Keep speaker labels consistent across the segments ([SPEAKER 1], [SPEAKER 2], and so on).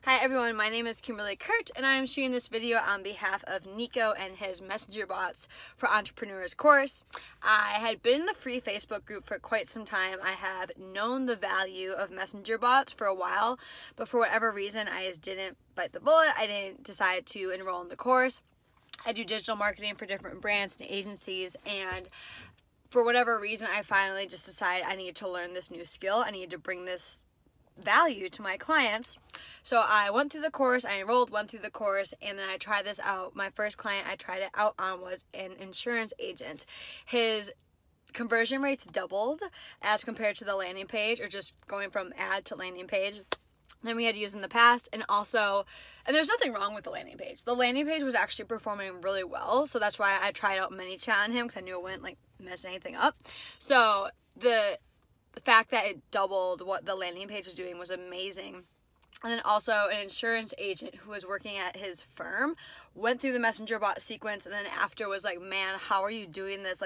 [SPEAKER 1] Hi everyone, my name is Kimberly Kurt and I am shooting this video on behalf of Nico and his Messenger Bots for Entrepreneurs course. I had been in the free Facebook group for quite some time. I have known the value of Messenger Bots for a while, but for whatever reason I just didn't bite the bullet. I didn't decide to enroll in the course. I do digital marketing for different brands and agencies, and for whatever reason I finally just decided I needed to learn this new skill. I needed to bring this value to my clients. So I went through the course, I enrolled, went through the course, and then I tried this out. My first client I tried it out on was an insurance agent. His conversion rates doubled as compared to the landing page, or just going from ad to landing page than we had used in the past. And there's nothing wrong with the landing page. The landing page was actually performing really well, so that's why I tried out ManyChat on him, because I knew it wouldn't mess anything up. So the fact that it doubled what the landing page was doing was amazing. And then also an insurance agent who was working at his firm went through the Messenger Bot sequence, and then after was like, man, how are you doing this?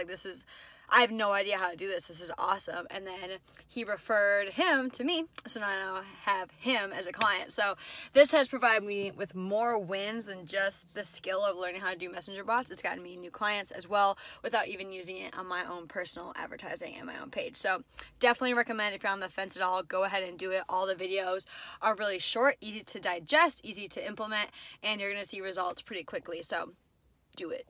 [SPEAKER 1] I have no idea how to do this. This is awesome. And then he referred him to me, so now I now have him as a client. So this has provided me with more wins than just the skill of learning how to do Messenger Bots. It's gotten me new clients as well without even using it on my own personal advertising and my own page. So definitely recommend, if you're on the fence at all, go ahead and do it. All the videos are really short, easy to digest, easy to implement, and you're going to see results pretty quickly. So do it.